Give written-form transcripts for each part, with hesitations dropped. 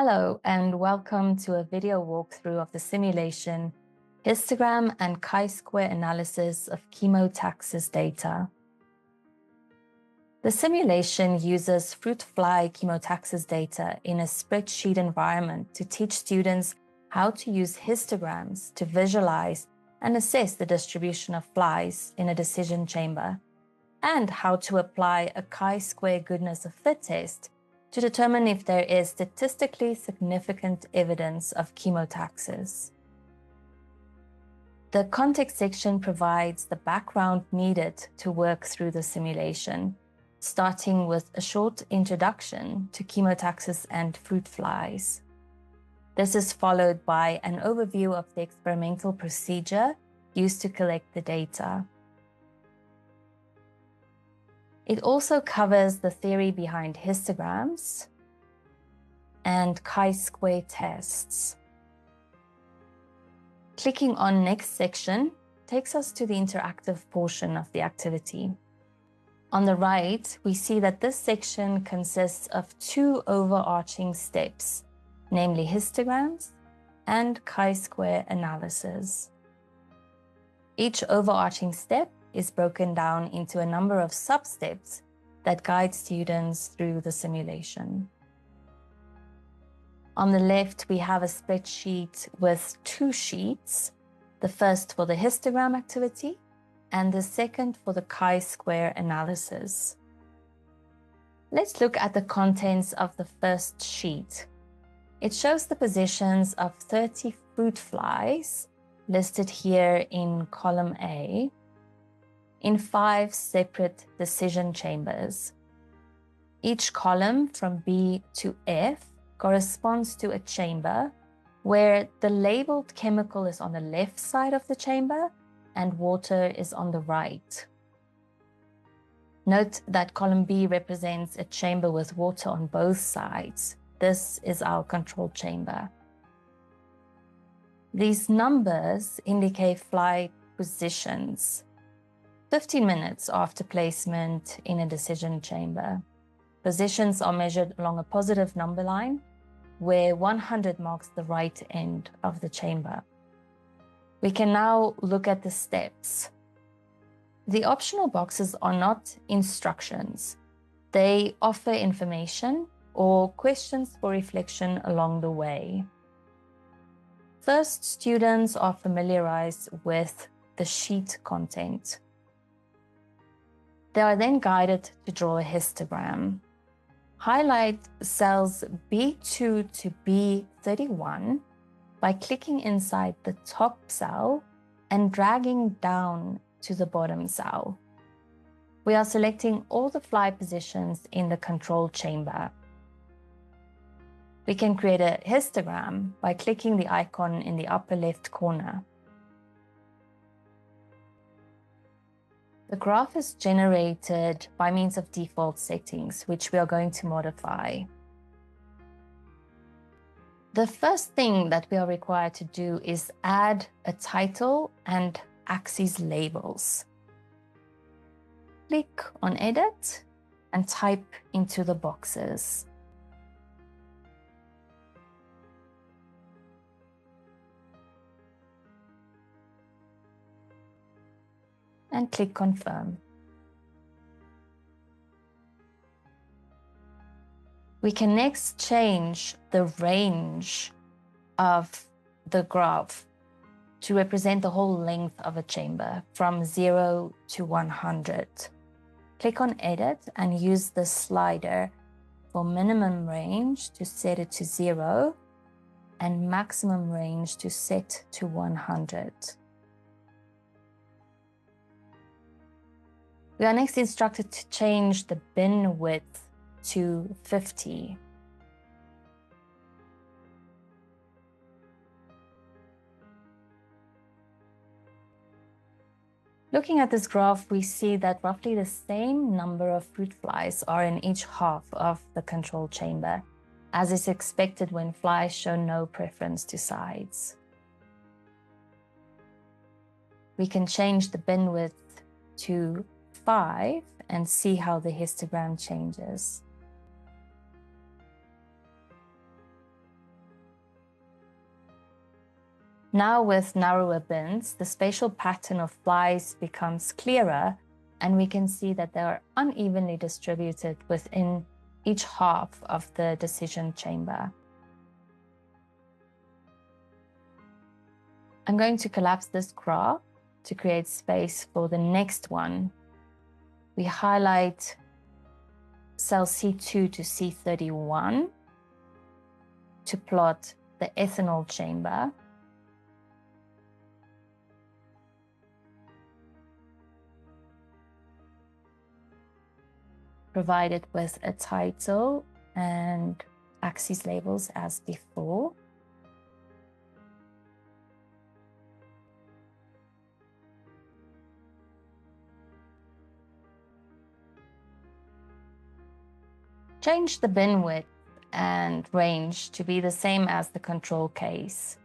Hello, and welcome to a video walkthrough of the simulation, histogram and chi-square analysis of chemotaxis data. The simulation uses fruit fly chemotaxis data in a spreadsheet environment to teach students how to use histograms to visualize and assess the distribution of flies in a decision chamber, and how to apply a chi-square goodness of fit test to determine if there is statistically significant evidence of chemotaxis. The context section provides the background needed to work through the simulation, starting with a short introduction to chemotaxis and fruit flies. This is followed by an overview of the experimental procedure used to collect the data. It also covers the theory behind histograms and chi-square tests. Clicking on Next Section takes us to the interactive portion of the activity. On the right, we see that this section consists of two overarching steps, namely histograms and chi-square analysis. Each overarching step is broken down into a number of sub-steps that guide students through the simulation. On the left, we have a spreadsheet with two sheets, the first for the histogram activity and the second for the chi-square analysis. Let's look at the contents of the first sheet. It shows the positions of 30 fruit flies listed here in column A, in 5 separate decision chambers. Each column from B to F corresponds to a chamber where the labeled chemical is on the left side of the chamber and water is on the right. Note that column B represents a chamber with water on both sides. This is our control chamber. These numbers indicate fly positions 15 minutes after placement in a decision chamber. Positions are measured along a positive number line, where 100 marks the right end of the chamber. We can now look at the steps. The optional boxes are not instructions. They offer information or questions for reflection along the way. First, students are familiarized with the sheet content. They are then guided to draw a histogram. Highlight cells B2 to B31 by clicking inside the top cell and dragging down to the bottom cell. We are selecting all the fly positions in the control chamber. We can create a histogram by clicking the icon in the upper left corner. The graph is generated by means of default settings, which we are going to modify. The first thing that we are required to do is add a title and axis labels. Click on Edit and type into the boxes. And click Confirm. We can next change the range of the graph to represent the whole length of a chamber from 0 to 100. Click on Edit and use the slider for minimum range to set it to 0 and maximum range to set to 100. We are next instructed to change the bin width to 50. Looking at this graph, we see that roughly the same number of fruit flies are in each half of the control chamber, as is expected when flies show no preference to sides. We can change the bin width to 5 and see how the histogram changes. Now with narrower bins, the spatial pattern of flies becomes clearer, and we can see that they are unevenly distributed within each half of the decision chamber. I'm going to collapse this graph to create space for the next one. We highlight cell C2 to C31 to plot the ethanol chamber. Provide it with a title and axis labels as before. Change the bin width and range to be the same as the control case.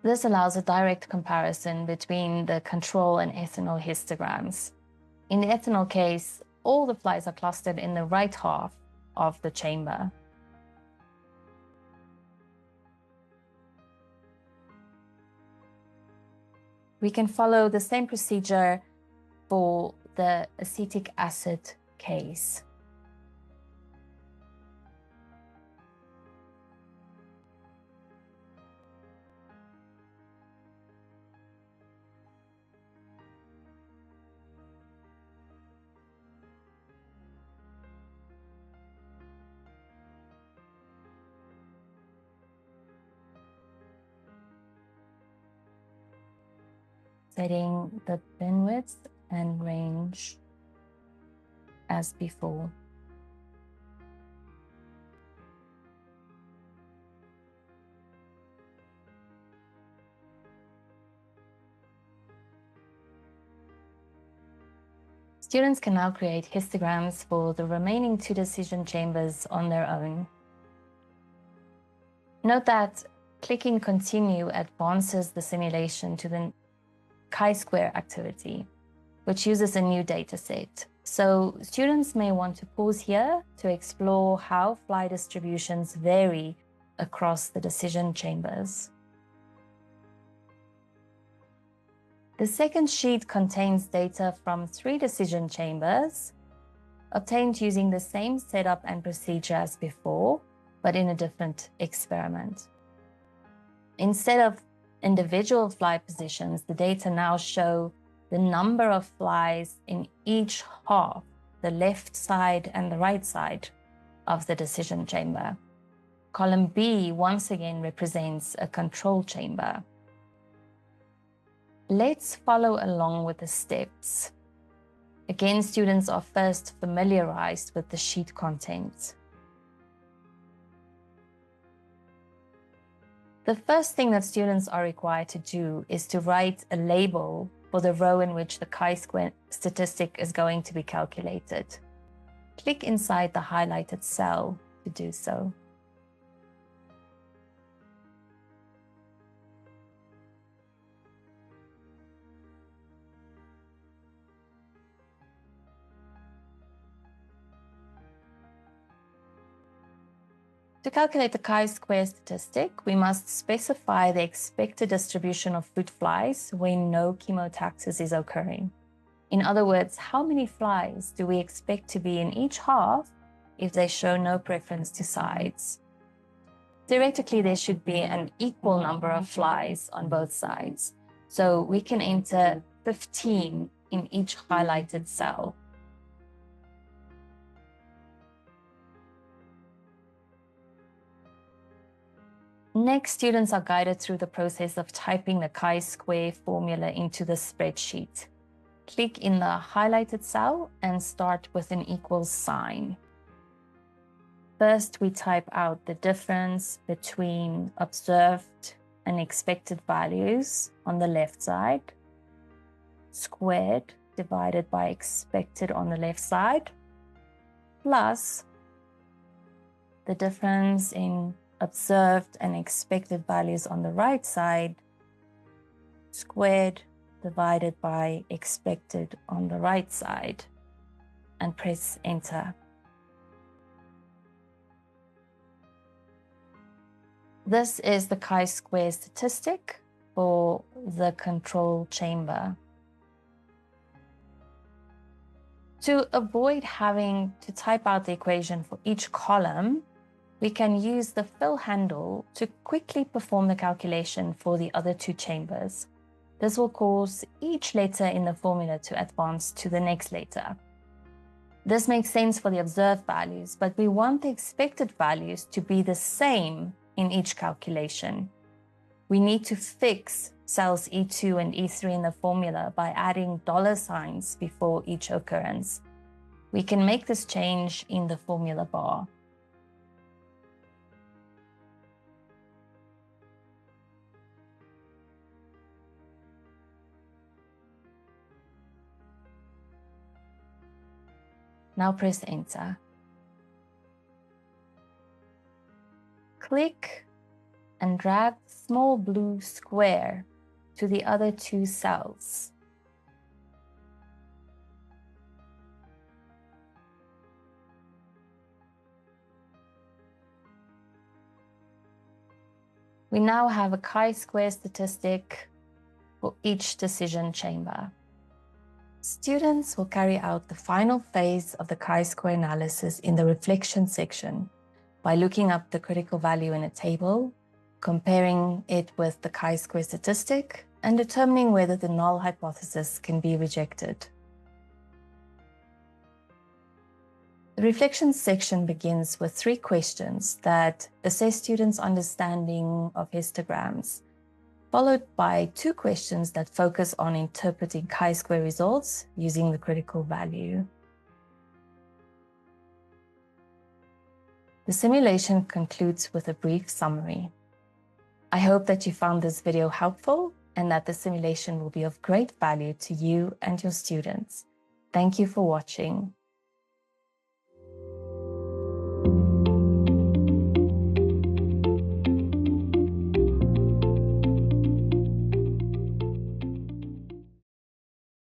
This allows a direct comparison between the control and ethanol histograms. In the ethanol case, all the flies are clustered in the right half of the chamber. We can follow the same procedure for the acetic acid case. Setting the bin width and range as before. Students can now create histograms for the remaining 2 decision chambers on their own. Note that clicking continue advances the simulation to the chi-square activity, which uses a new data set. So students may want to pause here to explore how fly distributions vary across the decision chambers. The second sheet contains data from 3 decision chambers, obtained using the same setup and procedure as before, but in a different experiment. Instead of individual fly positions, the data now show the number of flies in each half, the left side and the right side of the decision chamber. Column B once again represents a control chamber. Let's follow along with the steps. Again, students are first familiarized with the sheet contents. The first thing that students are required to do is to write a label for the row in which the chi-square statistic is going to be calculated. Click inside the highlighted cell to do so. To calculate the chi-square statistic, we must specify the expected distribution of fruit flies when no chemotaxis is occurring. In other words, how many flies do we expect to be in each half if they show no preference to sides? Theoretically, there should be an equal number of flies on both sides. So we can enter 15 in each highlighted cell. Next, students are guided through the process of typing the chi-square formula into the spreadsheet. Click in the highlighted cell and start with an equals sign. First, we type out the difference between observed and expected values on the left side. squared divided by expected on the left side, plus the difference in observed and expected values on the right side, squared divided by expected on the right side, and press enter. This is the chi-square statistic for the control chamber. To avoid having to type out the equation for each column, we can use the fill handle to quickly perform the calculation for the other two chambers. This will cause each letter in the formula to advance to the next letter. This makes sense for the observed values, but we want the expected values to be the same in each calculation. We need to fix cells E2 and E3 in the formula by adding $signs before each occurrence. We can make this change in the formula bar. Now press enter. Click and drag the small blue square to the other two cells. We now have a chi-square statistic for each decision chamber. Students will carry out the final phase of the chi-square analysis in the reflection section by looking up the critical value in a table, comparing it with the chi-square statistic, and determining whether the null hypothesis can be rejected. The reflection section begins with 3 questions that assess students' understanding of histograms, followed by 2 questions that focus on interpreting chi-square results using the critical value. The simulation concludes with a brief summary. I hope that you found this video helpful and that the simulation will be of great value to you and your students. Thank you for watching.